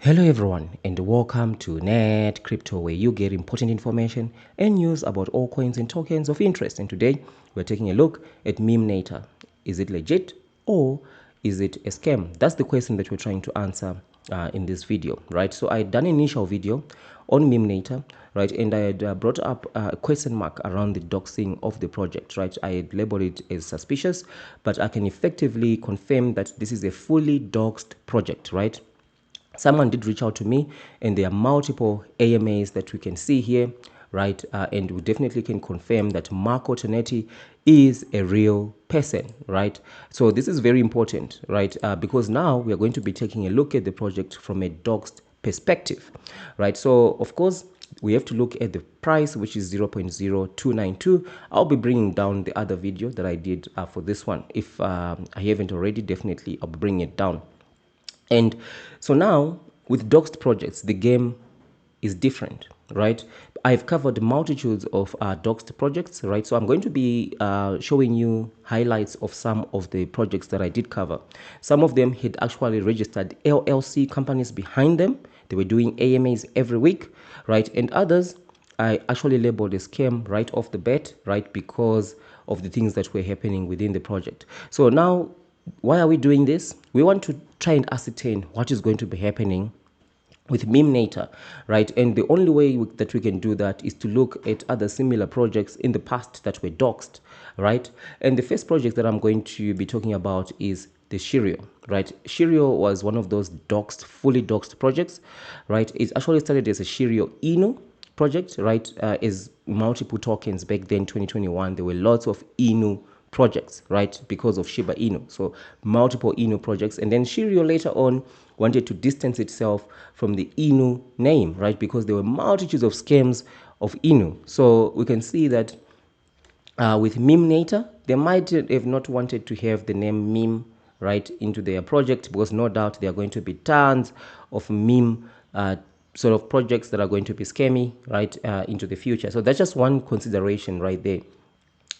Hello everyone and welcome to Net Crypto, where you get important information and news about all coins and tokens of interest. And today we're taking a look at Memeinator. Is it legit or is it a scam? That's the question that we're trying to answer in this video, right? So I had done an initial video on Memeinator, right, and I had brought up a question mark around the doxing of the project, right? I had labeled it as suspicious, but I can effectively confirm that this is a fully doxed project, right? Someone did reach out to me, and there are multiple AMAs that we can see here, right? And we definitely can confirm that Marco Tonetti is a real person, right? So this is very important, right? Because now we are going to be taking a look at the project from a doxed perspective, right? So of course, we have to look at the price, which is 0.0292. I'll be bringing down the other video that I did for this one. If I haven't already, definitely I'll be bringing it down. And so now with doxed projects, the game is different, right? I've covered multitudes of doxed projects, right? So I'm going to be showing you highlights of some of the projects that I did cover. Some of them had actually registered LLC companies behind them. They were doing AMAs every week, right? And others, I actually labeled a scam right off the bat, right? Because of the things that were happening within the project. So now, why are we doing this? We want to try and ascertain what is going to be happening with Memeinator, right? And the only way that we can do that is to look at other similar projects in the past that were doxed, right? And the first project that I'm going to be talking about is the Sherio, right? Sherio was one of those doxed, fully doxed projects, right? It actually started as a Sherio Inu project, right? As multiple tokens back then, 2021, there were lots of Inu projects, right? Because of Shiba Inu. So multiple Inu projects. And then Sherio later on wanted to distance itself from the Inu name, right? Because there were multitudes of scams of Inu. So we can see that with Memeinator, they might have not wanted to have the name meme right into their project, because no doubt there are going to be tons of meme sort of projects that are going to be scammy right into the future. So that's just one consideration right there.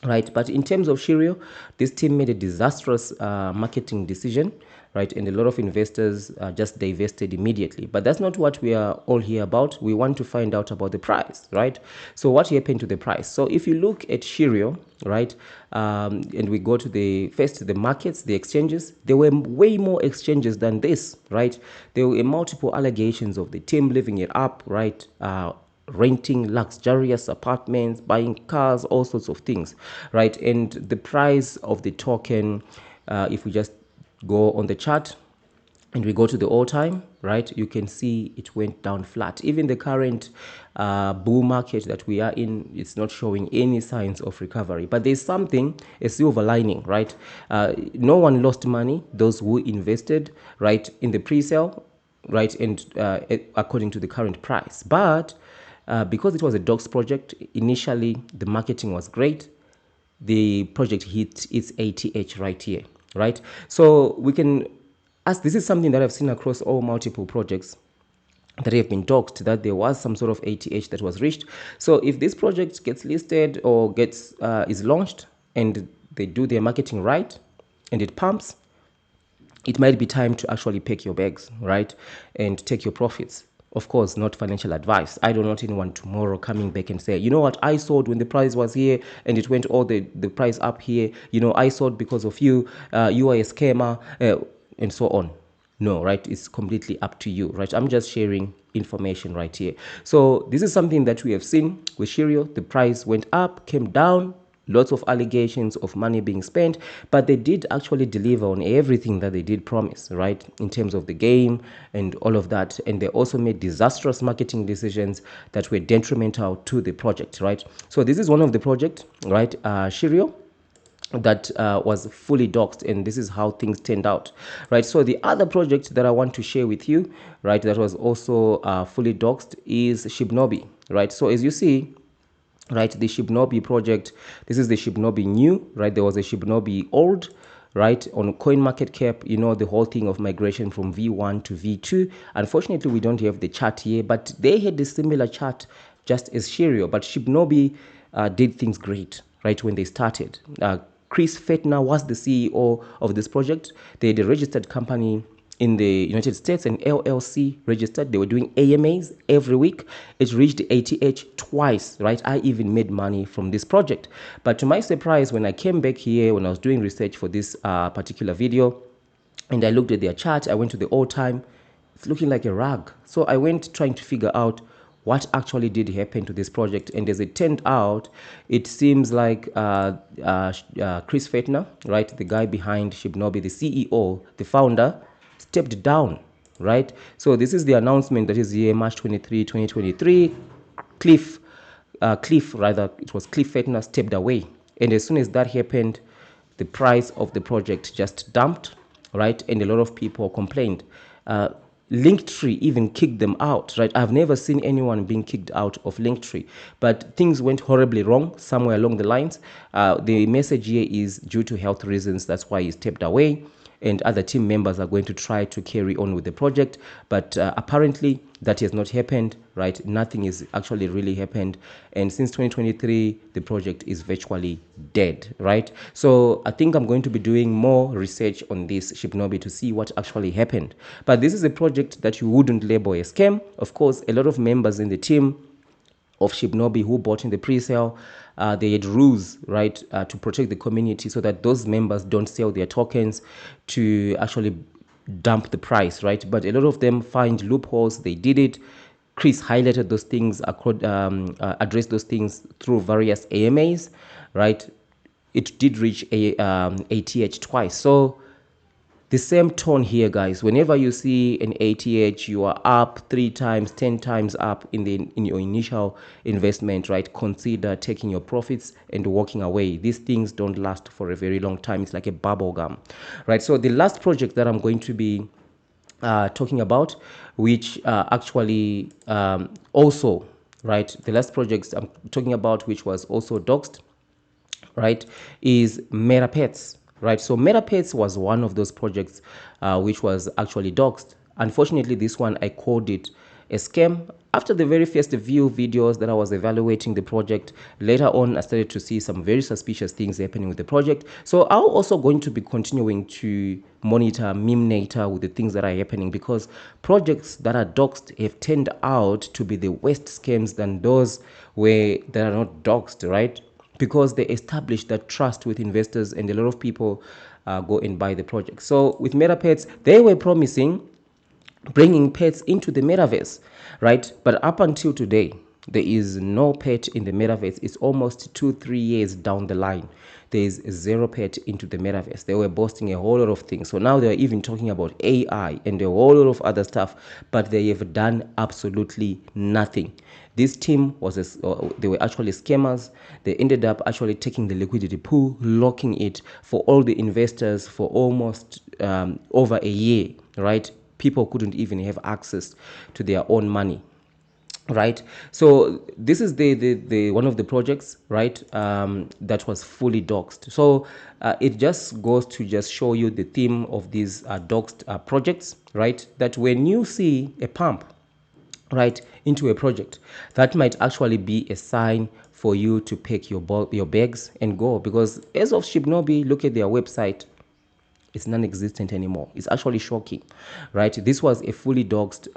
Right, but in terms of Sherio, this team made a disastrous marketing decision, right? And a lot of investors just divested immediately. But that's not what we are all here about. We want to find out about the price, right? So what happened to the price? So if you look at Sherio, right, and we go to the markets, the exchanges, there were way more exchanges than this, right? There were multiple allegations of the team living it up, right? Renting luxurious apartments, buying cars, all sorts of things, right? And the price of the token, if we just go on the chart and we go to the all time, right, you can see it went down flat. Even the current bull market that we are in, it's not showing any signs of recovery. But there's something, a silver lining, right? No one lost money, those who invested, right, in the pre-sale, right, and according to the current price. But because it was a Dox project, initially the marketing was great. The project hit its ATH right here, right? So we can ask, this is something that I've seen across all multiple projects that have been doxed, that there was some sort of ATH that was reached. So if this project gets listed or gets is launched and they do their marketing right and it pumps, it might be time to actually pack your bags, right, and take your profits. Of course, not financial advice. I do not anyone tomorrow coming back and say, you know what, I sold when the price was here and it went all the price up here. You know, I sold because of you. You are a scammer, and so on. No, right? It's completely up to you, right? I'm just sharing information right here. So this is something that we have seen with Sherio. The price went up, came down, lots of allegations of money being spent, but they did actually deliver on everything that they did promise, right, in terms of the game and all of that. And they also made disastrous marketing decisions that were detrimental to the project, right? So this is one of the projects, right, Sherio, that was fully doxed, and this is how things turned out, right? So the other project that I want to share with you, right, that was also fully doxed is Shibnobi, right? So as you see, right, the Shibnobi project, this is the Shibnobi new, right? There was a Shibnobi old, right, on CoinMarketCap, you know, the whole thing of migration from V1 to V2. Unfortunately, we don't have the chart here, but they had a similar chart just as Sherio, but Shibnobi did things great, right, when they started. Chris Fetner was the CEO of this project. They had a registered company in the United States, an LLC registered. They were doing AMAs every week. It reached the ATH twice, right? I even made money from this project. But to my surprise, when I came back here, when I was doing research for this particular video, and I looked at their chart, I went to the all time. It's looking like a rug. So I went trying to figure out what actually did happen to this project. And as it turned out, it seems like Chris Fetner, right, the guy behind Shibnobi, the CEO, the founder, stepped down, right? So this is the announcement that is here, March 23, 2023. Cliff Fetner stepped away. And as soon as that happened, the price of the project just dumped, right? And a lot of people complained. Linktree even kicked them out, right? I've never seen anyone being kicked out of Linktree, but things went horribly wrong somewhere along the lines. The message here is due to health reasons. That's why he stepped away, and other team members are going to try to carry on with the project. But apparently that has not happened, right? Nothing is actually really happened. And since 2023, the project is virtually dead, right? So I think I'm going to be doing more research on this Shibnobi to see what actually happened. But this is a project that you wouldn't label a scam. Of course, a lot of members in the team of Shibnobi who bought in the pre-sale, they had rules, right, to protect the community so that those members don't sell their tokens to actually dump the price, right? But a lot of them find loopholes. They did it. Chris highlighted those things, addressed those things through various AMAs, right? It did reach ATH twice. So the same tone here, guys. Whenever you see an ATH, you are up 3 times, 10 times up in your initial investment, right? Consider taking your profits and walking away. These things don't last for a very long time. It's like a bubble gum, right? So the last project that I'm going to be talking about, which actually also, right, the last project I'm talking about, which was also doxed, right, is MetaPets, right? So MetaPets was one of those projects which was actually doxed. Unfortunately, this one, I called it a scam. After the very first few videos that I was evaluating the project, later on I started to see some very suspicious things happening with the project. So I'm also going to be continuing to monitor Memeinator with the things that are happening, because projects that are doxed have turned out to be the worst scams than those where they are not doxed, right? Because they establish that trust with investors, and a lot of people go and buy the project. So with MetaPets, they were promising bringing pets into the metaverse, right? But up until today, there is no pet in the metaverse. It's almost 2-3 years down the line. There is 0 pet into the metaverse. They were boasting a whole lot of things. So now they're even talking about AI and a whole lot of other stuff, but they have done absolutely nothing. This team they were actually scammers. They ended up actually taking the liquidity pool, locking it for all the investors for almost over a year, right? People couldn't even have access to their own money, right? So this is the one of the projects, right, that was fully doxed. So it just goes to just show you the theme of these doxed projects, right? That when you see a pump, right, into a project, that might actually be a sign for you to pack your bags and go, because as of Shibnobi, look at their website, it's non-existent anymore. It's actually shocking, right? This was a fully doxed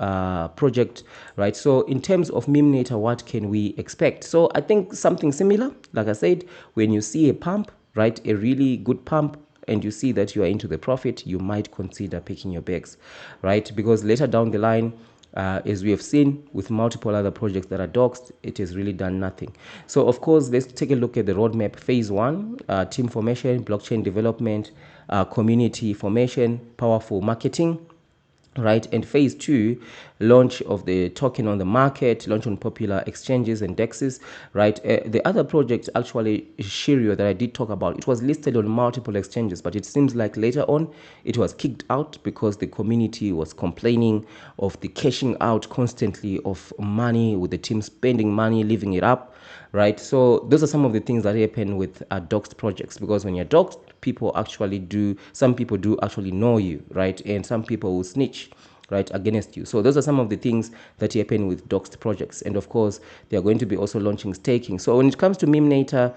project, right? So in terms of Memeinator, what can we expect? So I think something similar. Like I said, when you see a pump, right, a really good pump, and you see that you are into the profit, you might consider picking your bags, right? Because later down the line, as we have seen with multiple other projects that are doxed, it has really done nothing. So of course, let's take a look at the roadmap. Phase 1, team formation, blockchain development, community formation, powerful marketing, right? And phase 2, launch of the token on the market, launch on popular exchanges and dexes, right? The other project, actually Sherio, that I did talk about, it was listed on multiple exchanges, but it seems like later on it was kicked out because the community was complaining of the cashing out constantly of money, with the team spending money, leaving it up, right? So those are some of the things that happen with doxed projects, because when you're doxed, some people do actually know you, right? And some people will snitch, right, against you. So those are some of the things that happen with doxed projects. And of course, they are going to be also launching staking. So when it comes to Memeinator,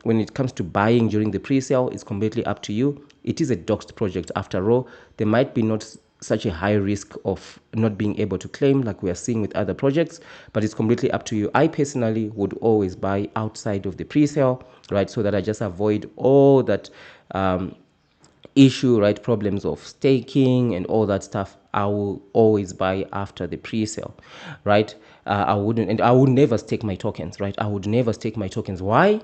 when it comes to buying during the pre-sale, it's completely up to you. It is a doxed project after all. There might be not such a high risk of not being able to claim like we are seeing with other projects, but it's completely up to you. I personally would always buy outside of the pre-sale, right, so that I just avoid all that issue, right, problems of staking and all that stuff. I will always buy after the pre-sale, right? I would never stake my tokens, right? I would never stake my tokens. Why?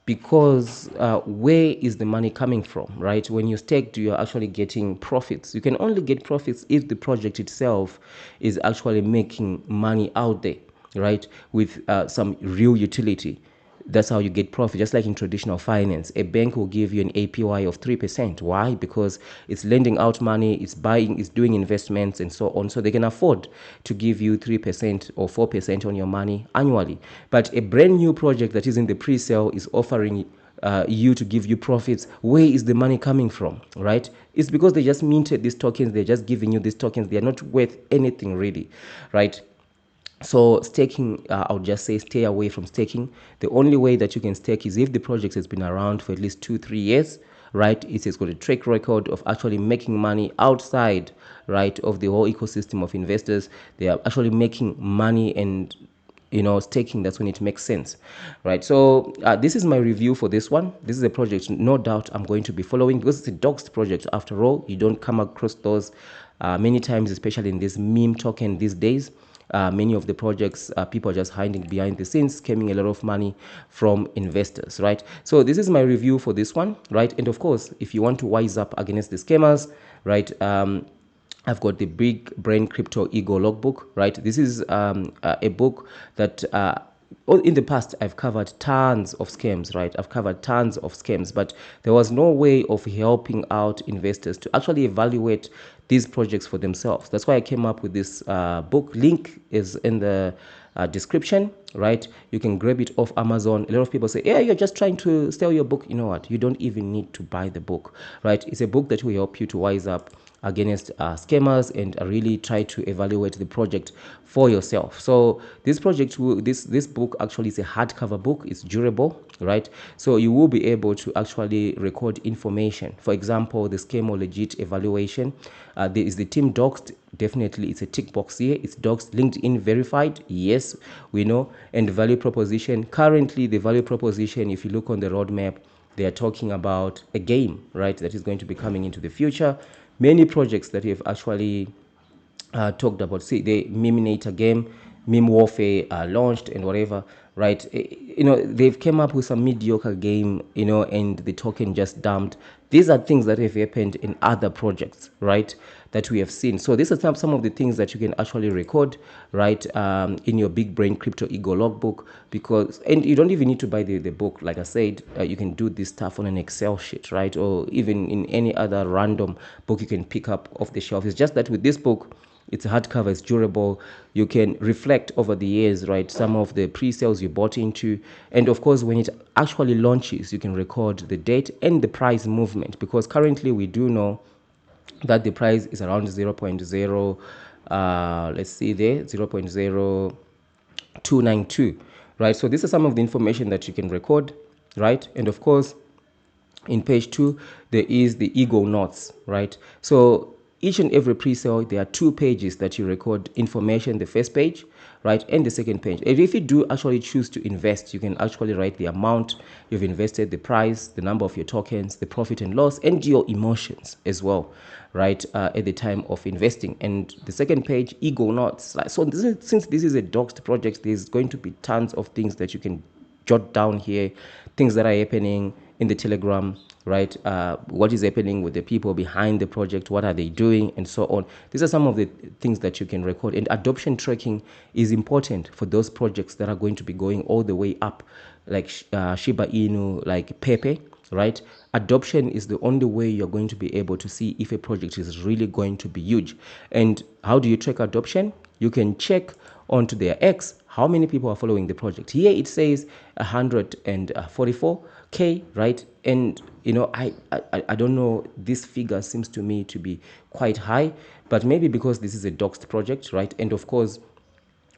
Because where is the money coming from, right? When you stake, you're actually getting profits. You can only get profits if the project itself is actually making money out there, right, with some real utility. That's how you get profit. Just like in traditional finance, a bank will give you an APY of 3%. Why? Because it's lending out money, it's buying, it's doing investments and so on. So they can afford to give you 3% or 4% on your money annually. But a brand new project that is in the pre-sale is offering you to give you profits. Where is the money coming from, right? It's because they just minted these tokens. They're just giving you these tokens. They're not worth anything really, right? So staking, I would just say stay away from staking. The only way that you can stake is if the project has been around for at least 2-3 years, right? It has got a track record of actually making money outside, right, of the whole ecosystem of investors. They are actually making money, and staking, that's when it makes sense, right? So this is my review for this one. This is a project no doubt I'm going to be following, because it's a Dox project. After all, you don't come across those many times, especially in this meme token these days. Many of the projects, people are just hiding behind the scenes, scamming a lot of money from investors, right? So this is my review for this one, right? And of course, if you want to wise up against the scammers, right, I've got the Big Brain Crypto Ego Logbook, right? This is a book that in the past I've covered tons of scams, right? I've covered tons of scams, but there was no way of helping out investors to actually evaluate these projects for themselves. That's why I came up with this book. Link is in the description, right? You can grab it off Amazon. A lot of people say, yeah, you're just trying to sell your book. You know what? You don't even need to buy the book, right? It's a book that will help you to wise up against scammers and really try to evaluate the project for yourself. So this project, this book actually is a hardcover book. It's durable, right? So you will be able to actually record information. For example, the scam or legit evaluation. There is the team doxed. Definitely, it's a tick box here. It's doxed, LinkedIn verified. Yes, we know. And value proposition. Currently, the value proposition, if you look on the roadmap, they are talking about a game, right, that is going to be coming into the future. Many projects that have actually talked about, see, the Memeinator game, meme warfare launched and whatever, right? They've came up with some mediocre game, and the token just dumped. These are things that have happened in other projects, right, that we have seen. So these are some of the things that you can actually record, right, in your Big Brain Crypto Ego Logbook, and you don't even need to buy the book. Like I said, you can do this stuff on an Excel sheet, right, or even in any other random book you can pick up off the shelf. It's just that with this book, it's hardcover, it's durable. You can reflect over the years, right, some of the pre-sales you bought into. And of course, when it actually launches, you can record the date and the price movement, because currently we do know that the price is around 0.0, let's see there, 0.0292, right? So this is some of the information that you can record, right? And of course, in page 2, there is the ego notes, right? So each and every pre-sale, there are 2 pages that you record information, the first page, right, and the second page. And if you do actually choose to invest, you can actually write the amount you've invested, the price, the number of your tokens, the profit and loss, and your emotions as well, right, at the time of investing. And the second page, ego notes. So since this is a doxed project, there's going to be tons of things that you can jot down here, things that are happening in the Telegram, right? What is happening with the people behind the project? What are they doing? And so on. These are some of the things that you can record. And adoption tracking is important for those projects that are going to be going all the way up, like Shiba Inu, like Pepe, right? Adoption is the only way you're going to be able to see if a project is really going to be huge. And how do you track adoption? You can check onto their X how many people are following the project. Here it says 144k, right? And I don't know, this figure seems to me to be quite high, but maybe because this is a doxed project, right? And of course,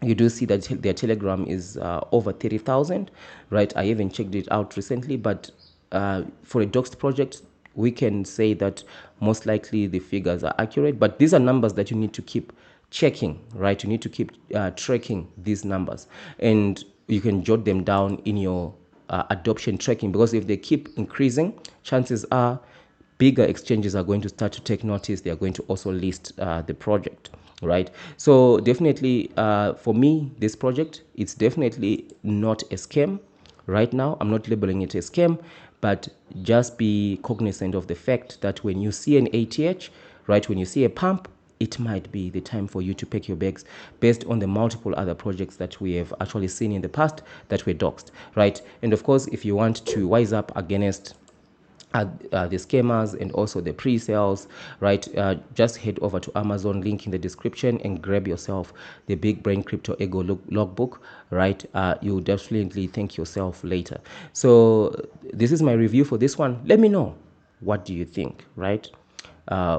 you do see that their Telegram is over 30,000, right? I haven't checked it out recently, but for a doxed project, we can say that most likely the figures are accurate, but these are numbers that you need to keep checking, right? You need to keep tracking these numbers, and you can jot them down in your adoption tracking, because if they keep increasing, chances are bigger exchanges are going to start to take notice. They are going to also list the project, right? So definitely for me, this project, it's definitely not a scam. Right now, I'm not labeling it a scam, but just be cognizant of the fact that when you see an ATH, right, when you see a pump, it might be the time for you to pack your bags, based on the multiple other projects that we have actually seen in the past that were doxed, right? And of course, if you want to wise up against the scammers and also the pre-sales, right, just head over to Amazon, link in the description, and grab yourself the Big Brain Crypto Ego logbook, right? You'll definitely thank yourself later. So this is my review for this one. Let me know, what do you think, right?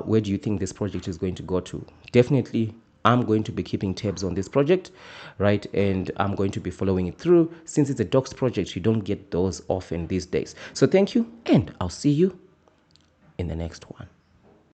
Where do you think this project is going to go to? Definitely, I'm going to be keeping tabs on this project, right? And I'm going to be following it through. Since it's a Dox project, you don't get those often these days. So thank you, and I'll see you in the next one.